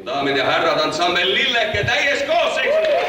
Daamid ja härrad, ansambel Lilleke täies koosseisus!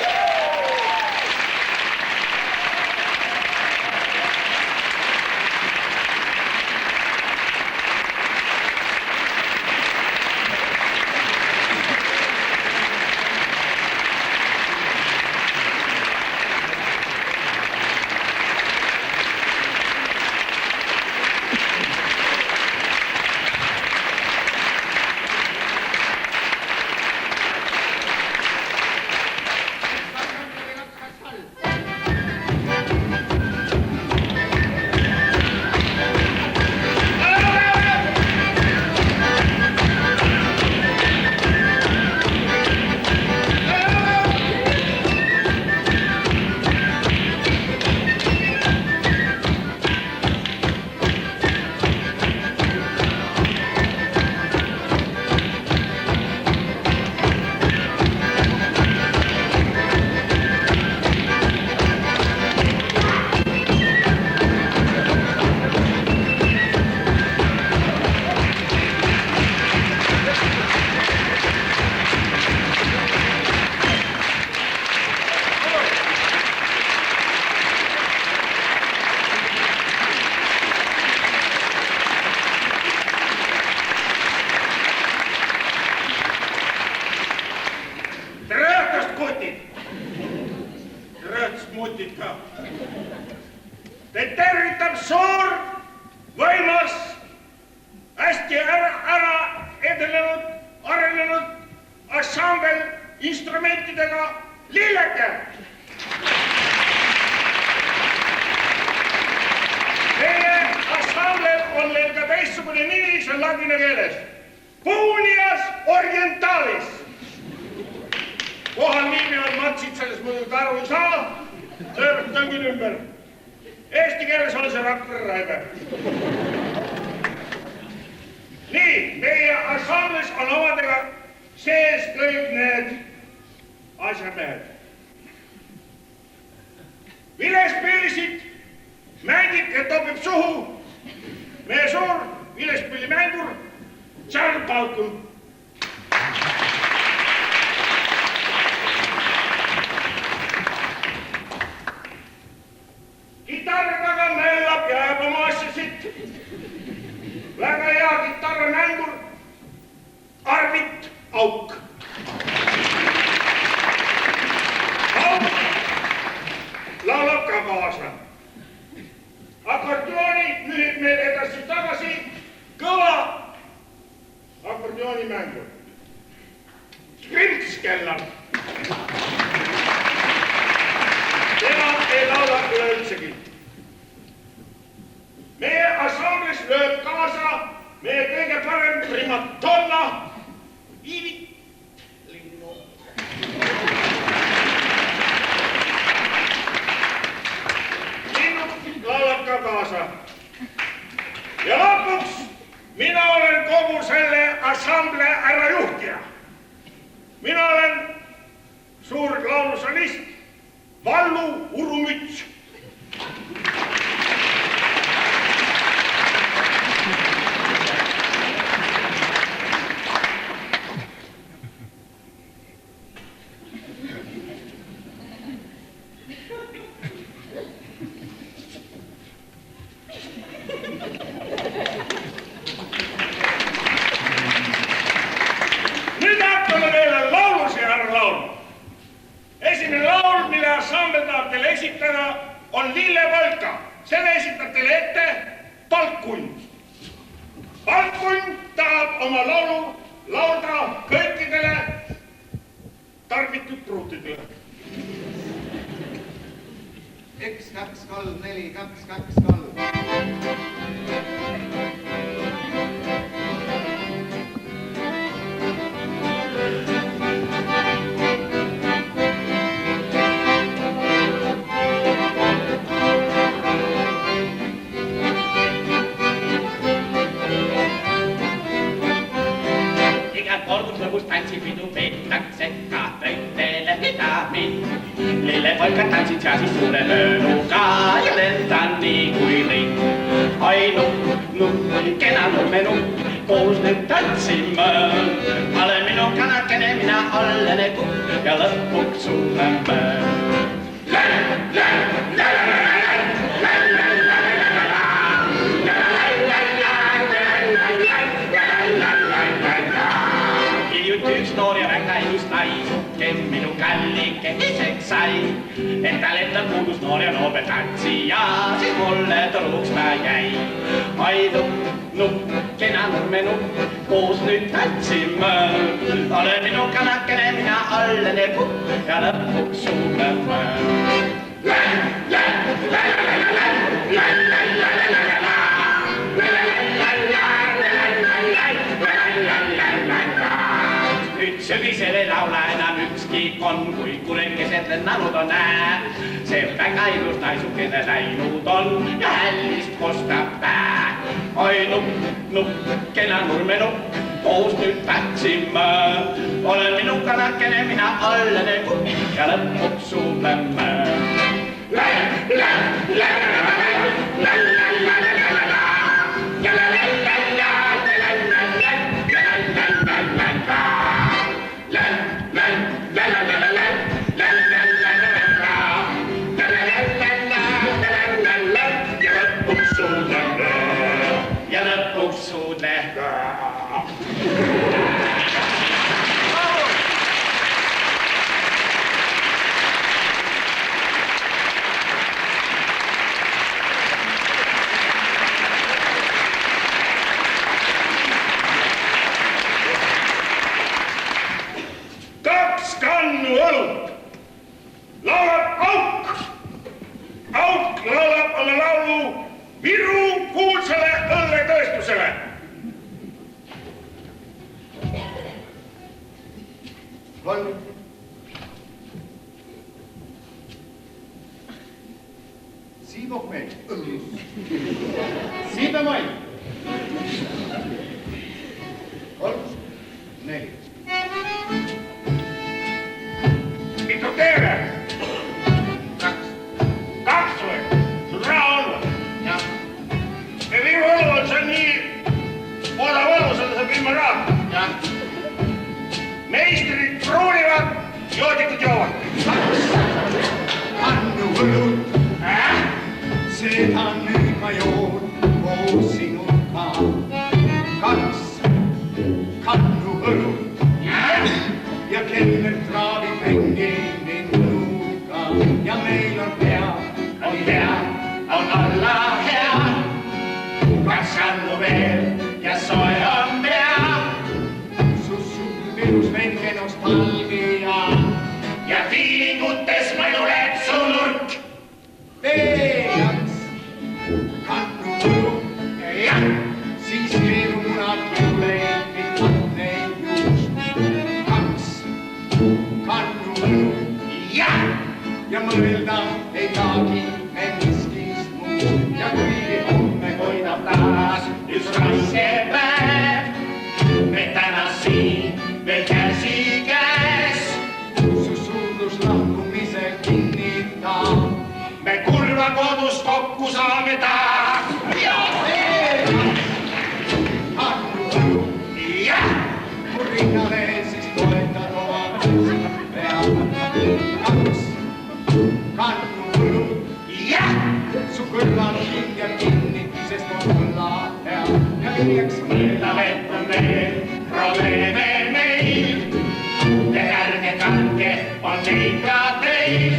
Teid tervitab suur, võimas, hästi ära edenenud, arenenud ansambel instrumentidega Lilleke. Meie ansamblel on meil ka teistsugune nimi, see on ladina keeles. Punias Orientalis. Kohal nimi on Matsid, sellest muidugi aru ei saa. Sellepärast tõngin ümber. Eesti keeles on see Rakvere Raive. Nii, meie ansambles on omadega sees kõik need asjamehed. Vilespillisid mängib ja topib suhu meie suur vilespillimängur Charles Balcon. Kitarri taga möllab ja jääb oma asja sitt. Väga hea kitarrimängur Arvit Auk. Auk laulab ka kaasa. Akordeoni lühib meil edasi tagasi kõva akordeonimängur. Krimpskellar. Tema ei laula üleüldsegi. Meie ansamblis lööb kaasa meie kõige parem primatonna Iivit Linnu. Linnu laulab ka kaasa. Ja lõpuks mina olen kogu selle ansamble ärajuhtija. Mina olen suur laulusolist Vallu Urumüts. Nüüd hakkame meile laulusi ära laulma. Esimene laul, mille ansambel tahab teile esitada, on Lillepolka. Selle esitab teile ette Palkund. Palkund tahab oma laulu laulda kõikidele tarbitud pruutidele. 1, 2, 3, 4, 2, 2, 3. Lõbus tantsipidu peetakse ka töitele vidamin. Lillepolkad tantsid ja siis suure löönuga ja lendan nii kui ring. Ai nukk, nukk, kena numme nukk, koos nüüd tantsime. Olen minu kanakene, mina olen kukk ja lõpuks suudleme. Hiljuti üks noor ja väga ilus nais, kes minu kallike iseks sai. Et tal endal puudus noor ja noor tantsija, siis mulle truuks ta jäi. Ai nupp, kena nurmenupp, koos nüüd tantsime. Olen minu kanakene, mina olen kukk ja lõpuks suudleme. Nüüd sügisel ei laula enam ükski konn, kui kurekesed lennanud on näe. See väga ilus naisukene läinud on ja hällist kostab pää. Oi nupp, kena nurmenupp, koos nüüd tantsime. Olen minu kanakene, mina olen kukk ja lõpuks suudleme. Ja lõpuks suudle. Kaks kannu õlut. Laulab Auk. Auk laulab oma laulu Viru kuulsale õlletööstusele. Roll. Siibokmei. Siibemai. 3, 4. Mitu teele? Kaks või? Sul raha on või? Jah. Ja Viru õlu on see nii odav õlu, seda saab ilma raha. Jah. Meistrid pruunivad, joodikud joovad. Kannu õlut. Seda nüüd ma joon koos sinuga. 2 kannu õlut. Ja kelner traavib ringi minuga. Ja meil on hea, On olla hea, kaks kannu veel ja soe on pea. Sul virus venge nostalgia. Ja fiilingutes mõnuleb su nurk. Veejaks kannu õlut. Jah, Siis keeru munad kiuleid neid juust. 2 kannu õlut. jah, Ja mõelda ei taagi me miskist muust. Ja kui homme hoidab taas üks raske päev. Me täna siin veel käsi käes. su suurus lahkumise kinnitab. Me kurva kodus kokku saame taas. Kannu õlut. Jah, Mu rinnale siis toetad oma peal. 2 kannu õlut. jah, Su kõrval hingab kinni, sest on kõlla hea. Ja viieks mõelda on veel probleeme meil. Ja ärge kandke, on neid ka teil.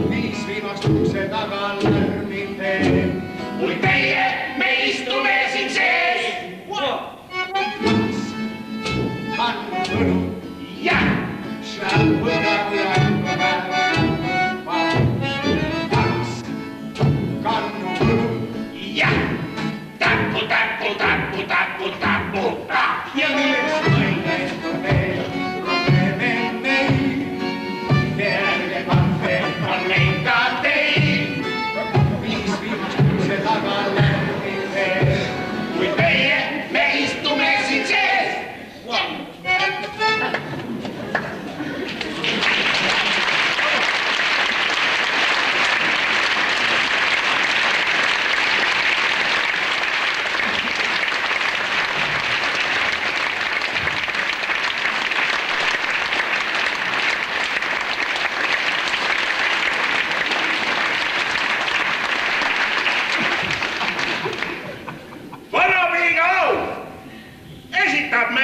5 viimast ukse taga lärmid teeb. Kui teie, me istume siin sees. 2 kannu õlut. Jah, Šäpõda kui ämpäev. 2 kannu õlut. jah, tapu, tapu, tapu, tapu, tapu. Ja milleks mõelda veel probleeme meil. Ärge kandke, On neid ka teil. 5 viimast ukse taga lärmid teeb. Kui teie, me istume siin sees.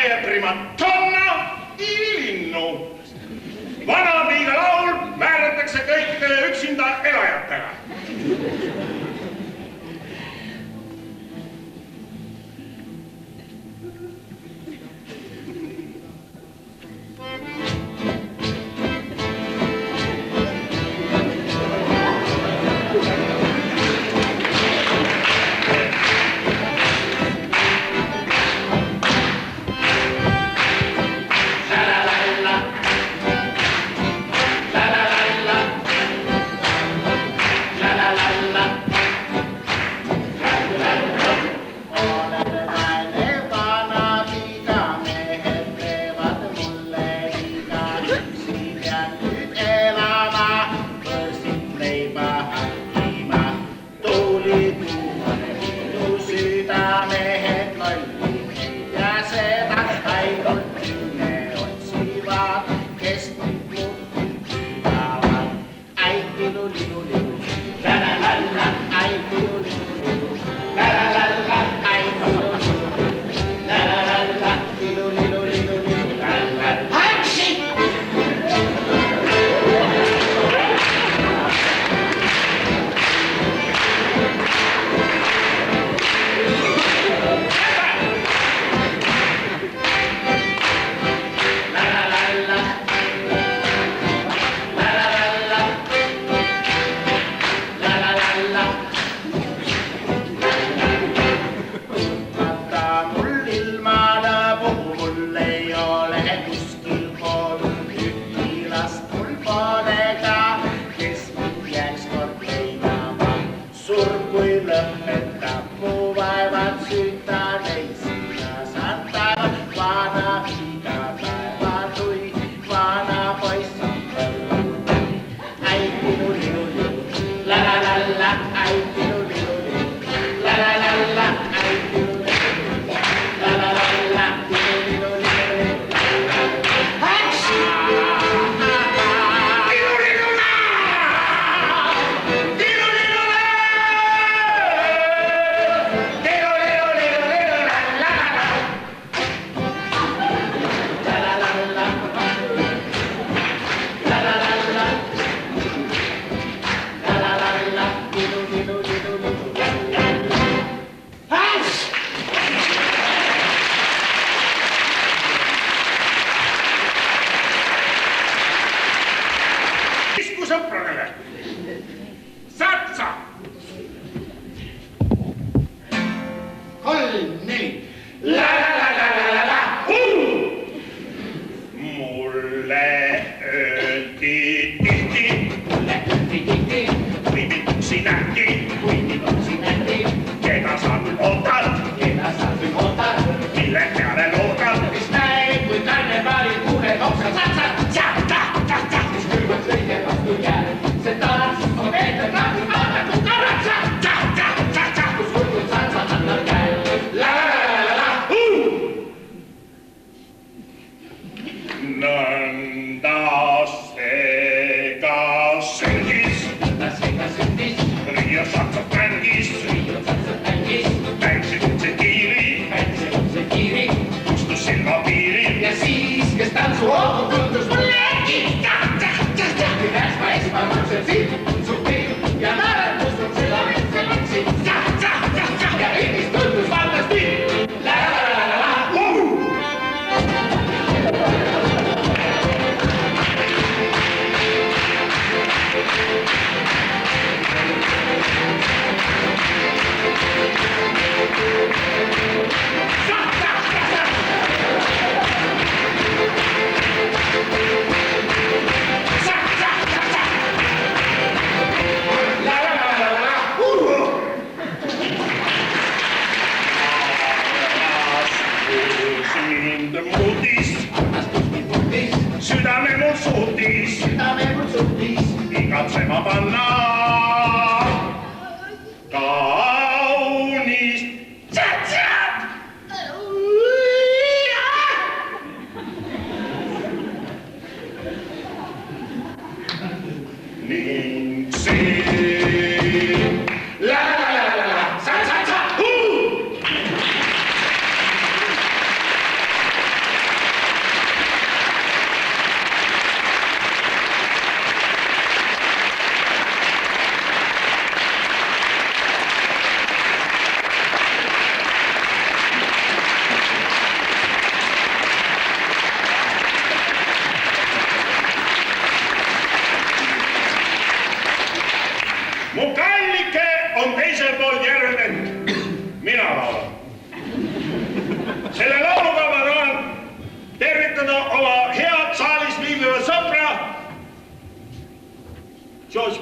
meie primadonna Ilinnu. Vanapiiga laul määratakse kõikidele üksinda elajatele. Sõpradele. Satsa! 3, 4. Mulle öeldi tihti, kui tikuksi nähti, keda sa küll ootad, mille peale loodad, Mis näib, kui karnevaalid kuuled oksa satsad. Siis külmaks lõige vastu jääb. See tants on ette kahju vaadatud karatsa. Kus hulgud satsad annab käe. Nõnda seega sündis, Riia saksad mängis, mängsid ukse kiiri, kustus silma piiri. Ja siis, kes tantsu hoogu tundus mulle Ühes ma esmamõtsen siin, su piim ja naeratus on südamesse võtsin. Ja ringis tundus valdas piim. Südame mul suutis, igatsema panna kaunist tšat-tšat. Ning see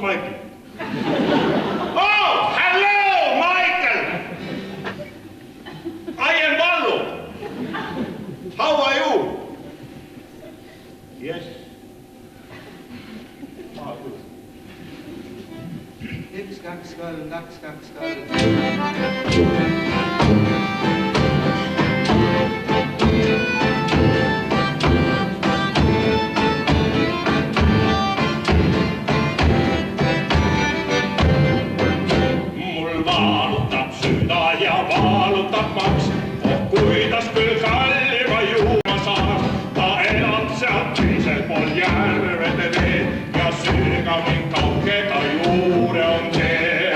Michael. Oh, hello, Michael. I am Vallu. How are you? Yes. Ah, good. 1, 2, 3, 2, 2, 3. Mul vaalutab süda ja vaalutab maks. Oh, kuidas küll kalliga juua saab. Ta elab seal teisel pool järvede teed ja sööga mind kaugega juure on see.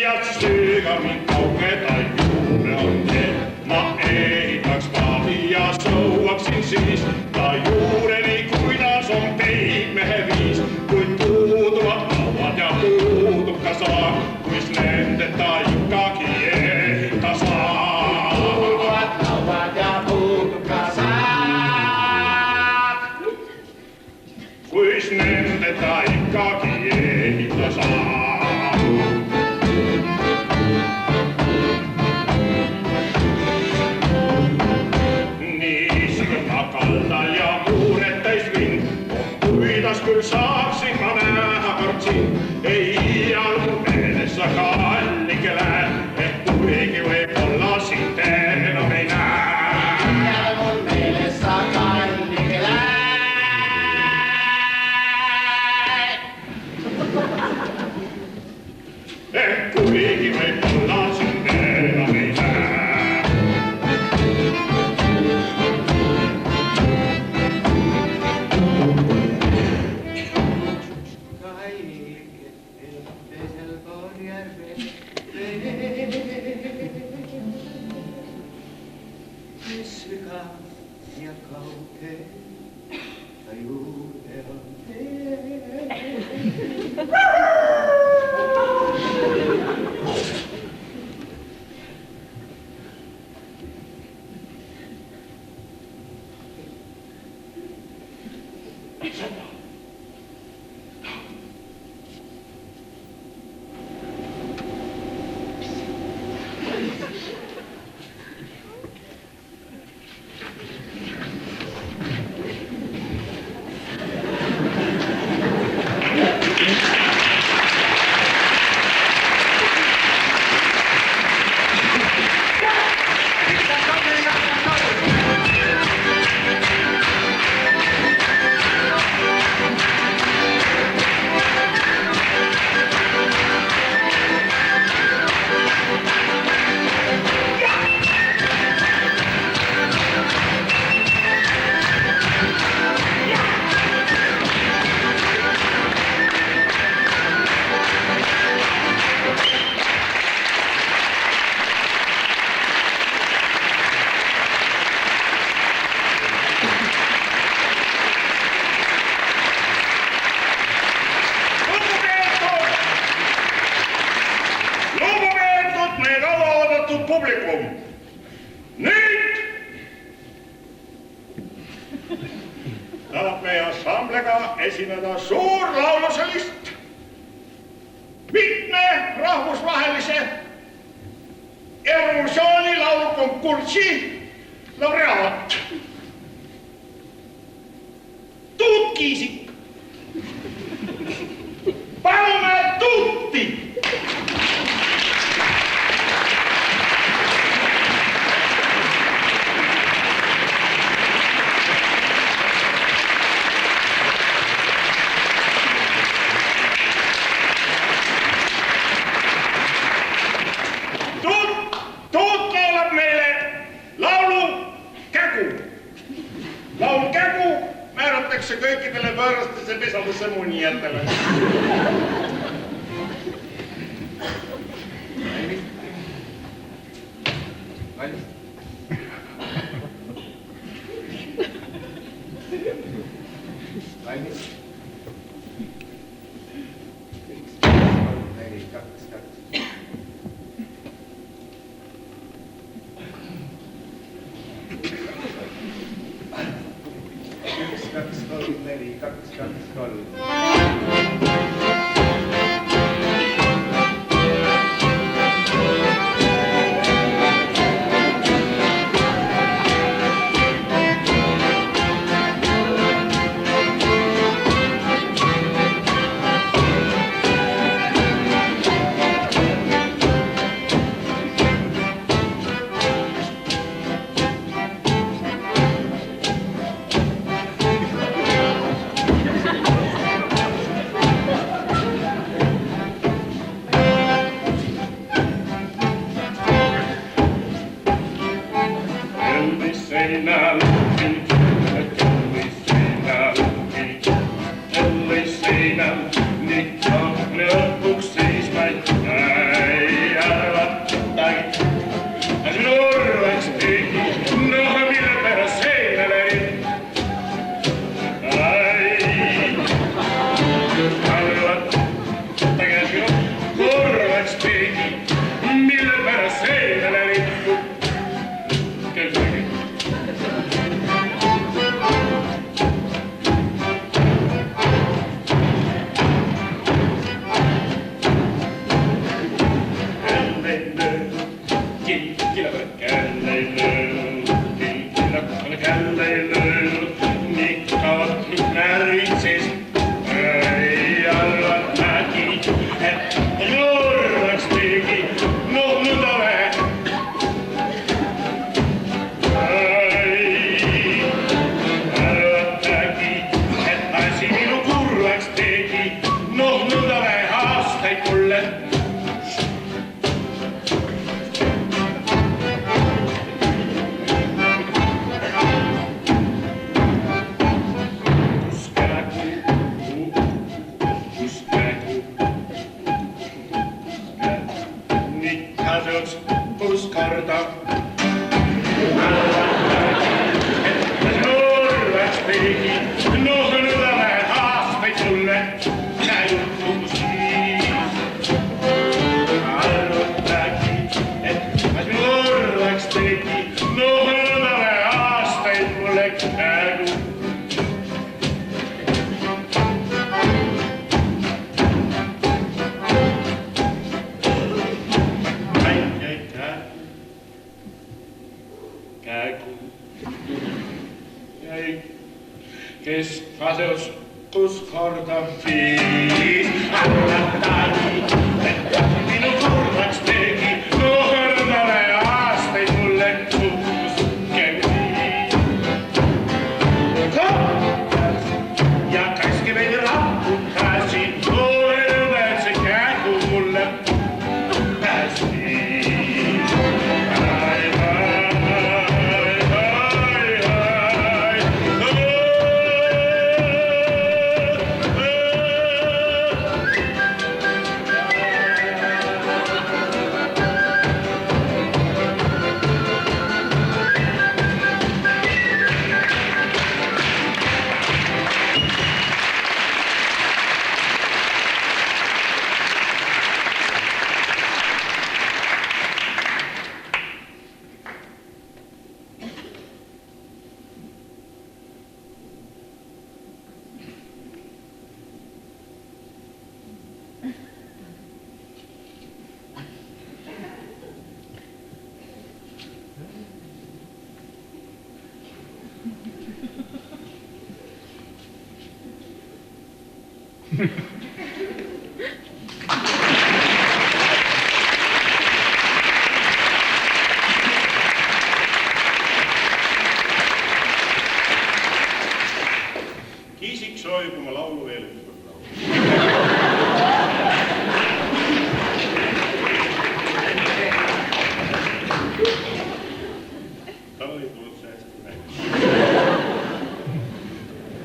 Ja sööga mind kaugega juure on see. Ma ehitaks paadi ja sõuaksin siis ta juureni, kuidas on peigmehe viis. Kuid puuduvad lauad ja puudub ka saak, kuis nendeta ikkagi ehita saab. Puuduvad lauad ja puudub ka saak. Kuis nendeta ikkagi ehita saab. Kaldal ja muured täis vind, kuidas küll saaksin ma näha kord sind. Ei iial mu meeles sa kallike lähe, et kuigi võib-olla sind enam ei näe. Iial mu meeles sa kallike lähe, et kuigi võib-olla sind enam ei näe. ja kauge ta juurde on publikum. Nüüd tahab meie ansamblega esineda suur laulusolist, mitme rahvusvahelise Eurovisiooni laulukonkursi laureaat Tuut Kiisik. Palume Tuuti! Tuut keelab meile laulu Kägu. Laul Kägu määratakse kõikidele võõrastesse pesadesse munijatele. Valmis? Valmis? 1, 2, 3, 2. kaks, kaks, kolm.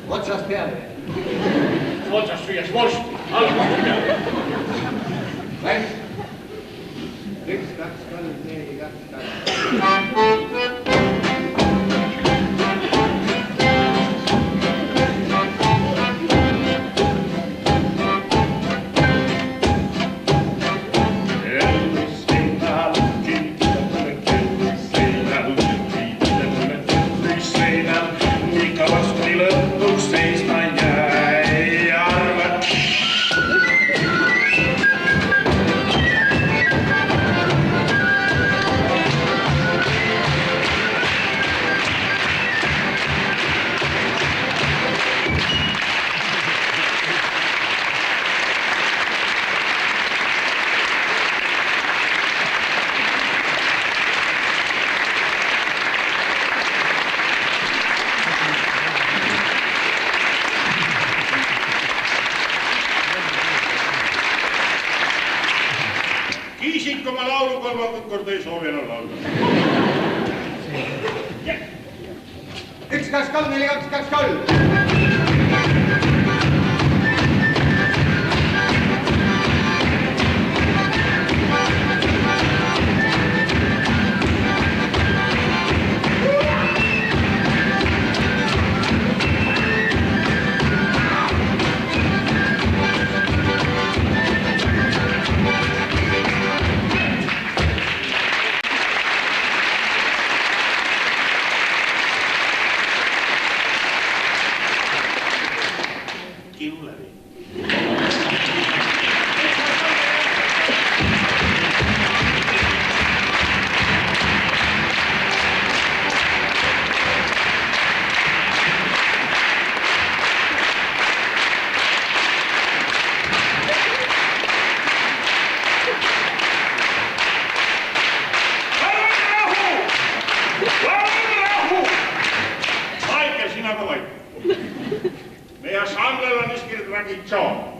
Otsast peale. Otsast süües vorsti, algusest peale. Läks. 1, 2, 3, 4, 2, 2. Lõpuks seisma jää. Piisik oma laulu 3. korda ei soovi enam laulda. 1, 2, 3, 4, 2, 2, 3.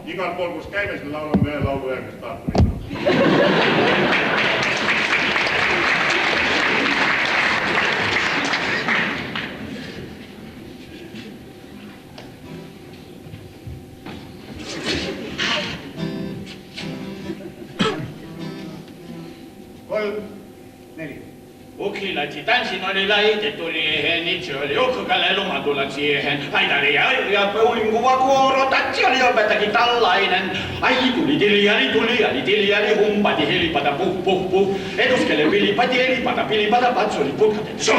Igal pool, kus käime, siis laulame ühe laulu järgmist tahta minna. Ukilatsi tanssin oli laitettu liehen, itse oli uhkalle lumatulla siihen. Aidari ja peulinkuva kuorotatsi oli opetakin tällainen. Ai tuli tiljali, humpati helipata puh. Eduskele pilipati helipata, pilipata patsoli putkatet. Shoo.